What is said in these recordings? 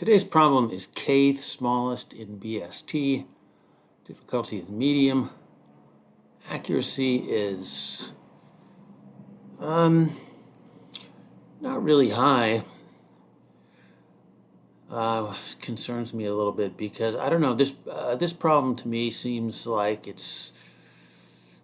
Today's problem is kth smallest in BST. Difficulty is medium. Accuracy is not really high. Concerns me a little bit because I don't know, this problem to me seems like it's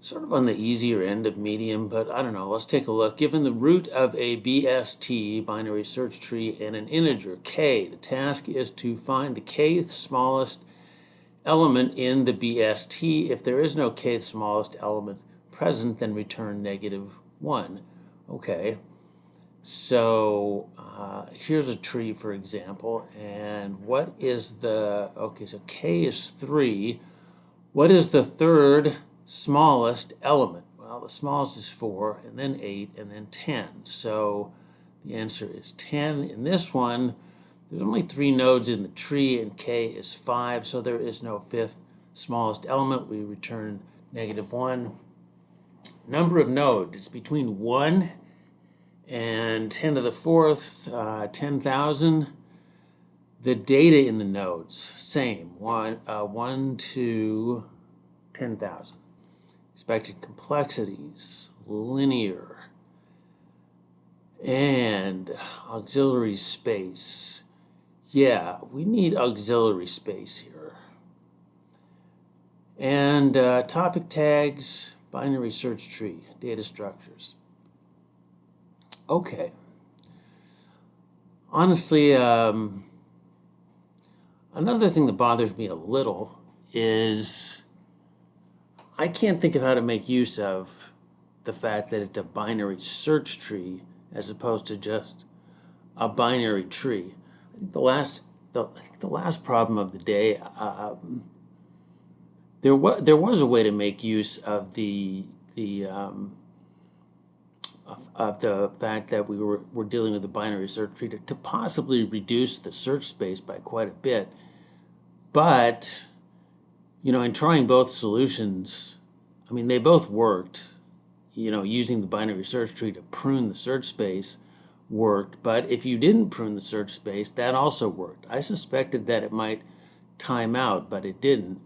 sort of on the easier end of medium, but I don't know. Let's take a look. Given the root of a BST, binary search tree, and an integer k, the task is to find the kth smallest element in the BST. If there is no kth smallest element present, then return -1. Okay, so here's a tree, for example, and what is the, okay, so k is 3. What is the third smallest element? Well, the smallest is 4, and then 8, and then 10. So the answer is 10. In this one, there's only 3 nodes in the tree, and k is 5, so there is no fifth smallest element. We return -1. Number of nodes, it's between 1 and 10 to the 4th, 10,000. The data in the nodes, same, 1 to 10,000. Expected complexities, linear, and auxiliary space. Yeah, we need auxiliary space here. And topic tags, binary search tree, data structures. Okay. Honestly, another thing that bothers me a little is I can't think of how to make use of the fact that it's a binary search tree as opposed to just a binary tree. I think the last problem of the day, there was a way to make use of the fact that we're dealing with a binary search tree to possibly reduce the search space by quite a bit. But, you know, in trying both solutions, I mean, they both worked. You know, using the binary search tree to prune the search space worked, but if you didn't prune the search space, that also worked. I suspected that it might time out, but it didn't.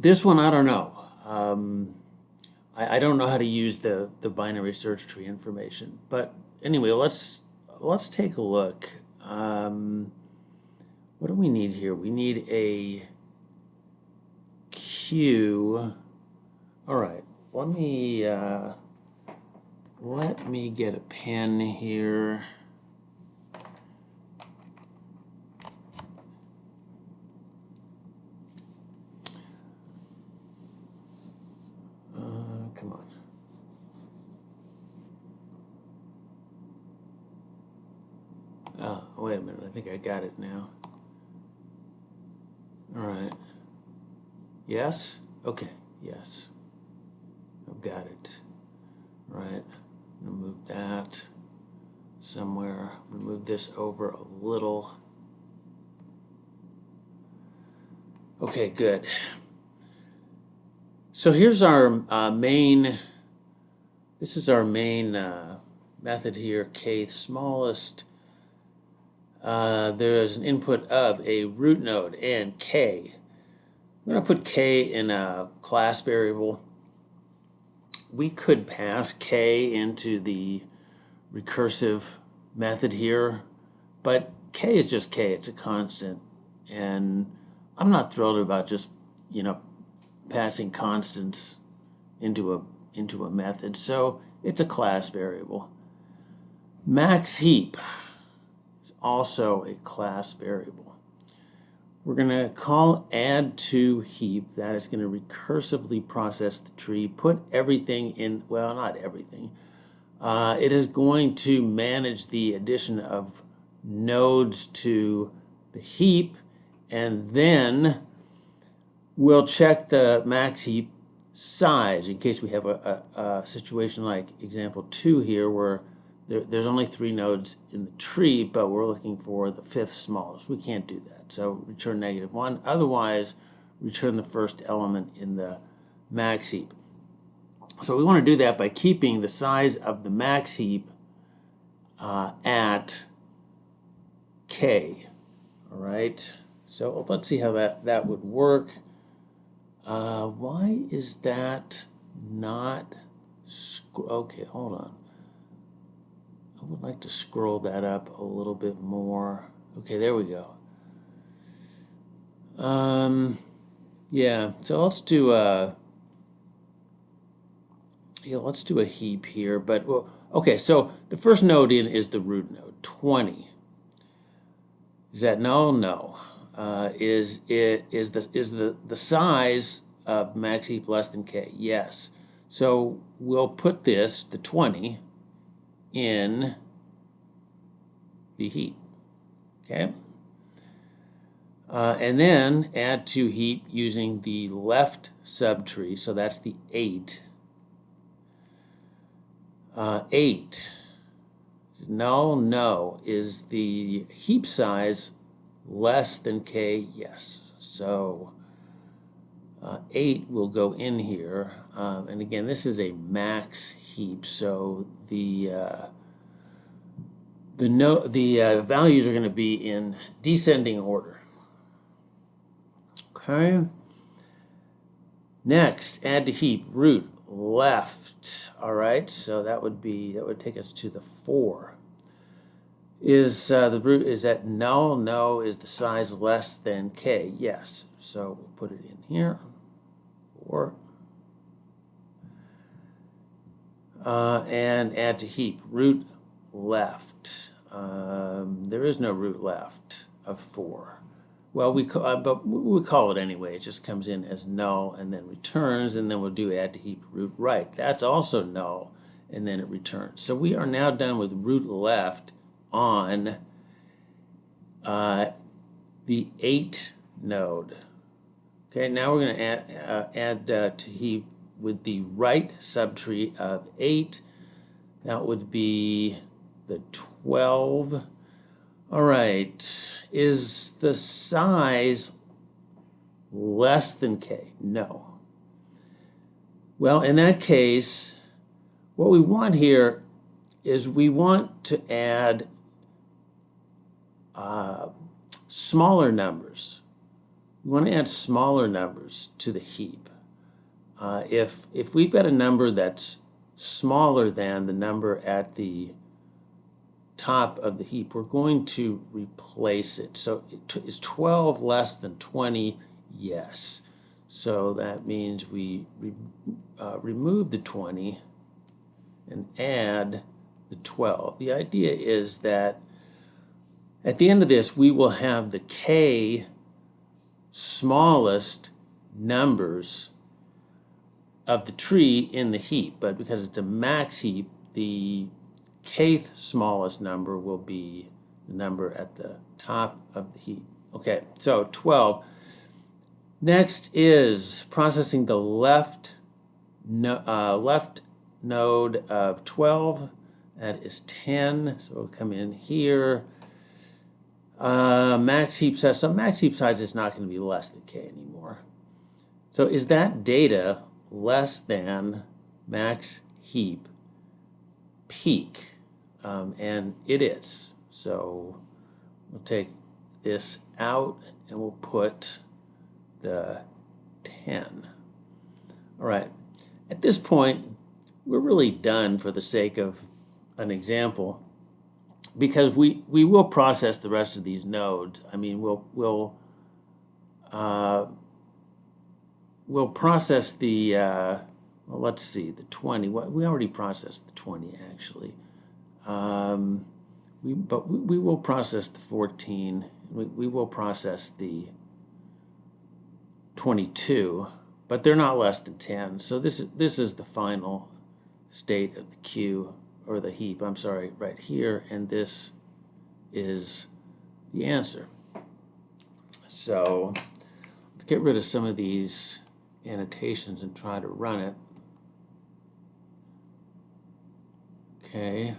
This one, I don't know. I don't know how to use the binary search tree information. But anyway, let's take a look. What do we need here? We need a queue. All right, let me get a pen here. Come on. Oh, wait a minute. I think I got it now. All right. Yes? Okay. Yes. I've got it. All right. I'm going to move that somewhere. I'm going to move this over a little. Okay, good. So here's our main, this is our main method here, kth smallest. There is an input of a root node and k. I'm going to put k in a class variable. We could pass k into the recursive method here, but k is just k, it's a constant, and I'm not thrilled about just, you know, passing constants into a method, so it's a class variable. Max heap is also a class variable. We're going to call add to heap. That is going to recursively process the tree, put everything in, well, not everything. It is going to manage the addition of nodes to the heap, and then we'll check the max heap size in case we have a situation like example 2 here where there's only 3 nodes in the tree, but we're looking for the 5th smallest. We can't do that, so return -1. Otherwise, return the first element in the max heap. So we want to do that by keeping the size of the max heap at K. All right, so let's see how that would work. Why is that not, okay, hold on. I would like to scroll that up a little bit more. Okay, there we go. Yeah, so let's do a heap here, but well, okay, so the first node in is the root node, 20. Is that null? No. Is the size of max heap less than k? Yes. So we'll put this, the 20, in the heap. Okay. And then add to heap using the left subtree. So that's the 8. 8. No. Is the heap size less than k? Yes. So 8 will go in here. And again, this is a max heap. So the values are going to be in descending order. Okay. Next, add to heap root left. All right, so that would take us to the 4. Is the root, is that null? No. Is the size less than k? Yes. So we'll put it in here. 4. And add to heap root left. There is no root left of 4. Well, but we call it anyway. It just comes in as null and then returns, and then we'll do add to heap root right. That's also null, and then it returns. So we are now done with root left on the 8 node. Okay, now we're going to add to heap with the right subtree of 8. That would be the 12. All right, is the size less than k? No. Well, in that case, what we want here is we want to add smaller numbers. We want to add smaller numbers to the heap. If we've got a number that's smaller than the number at the top of the heap, we're going to replace it. So is 12 less than 20? Yes. So that means we remove the 20 and add the 12. The idea is that at the end of this, we will have the k smallest numbers of the tree in the heap, but because it's a max heap, the kth smallest number will be the number at the top of the heap. Okay, so 12. Next is processing the left node of 12. That is 10, so it'll come in here. Max heap size, so max heap size is not going to be less than k anymore. So is that data less than max heap peak? And it is. So we'll take this out and we'll put the 10. All right. At this point, we're really done for the sake of an example, because we will process the rest of these nodes. I mean, we'll process the well, let's see, the 20. We already processed the 20 actually. We will process the 14. We will process the 22, but they're not less than 10. So this is the final state of the queue, or the heap, I'm sorry, right here, and this is the answer. So let's get rid of some of these annotations and try to run it. Okay.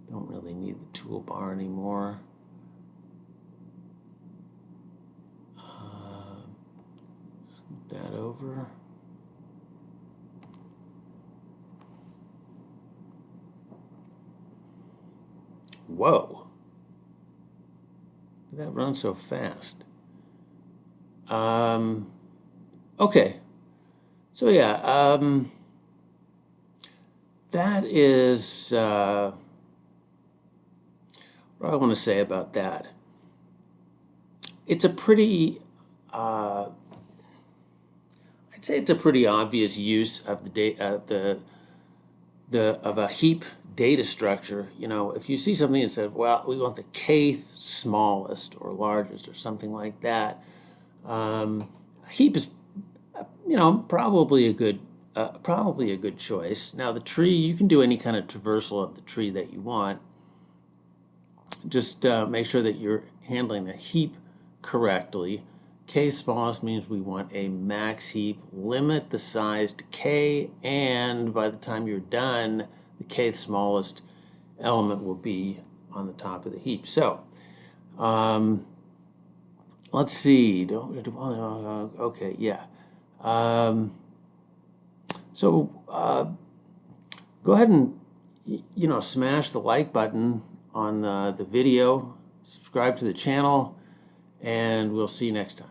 Don't really need the toolbar anymore. Scoot that over. Whoa. Did that run so fast? Okay. So yeah, that is what I want to say about that. It's a pretty, I'd say it's a pretty obvious use of of a heap data structure. You know, if you see something that says, well, we want the kth smallest or largest or something like that, heap is, you know, probably a good choice. Now the tree, you can do any kind of traversal of the tree that you want. Just make sure that you're handling the heap correctly. K smallest means we want a max heap. Limit the size to K, and by the time you're done, the Kth smallest element will be on the top of the heap. So, let's see. Okay, yeah. So go ahead and smash the like button on the video, subscribe to the channel, and we'll see you next time.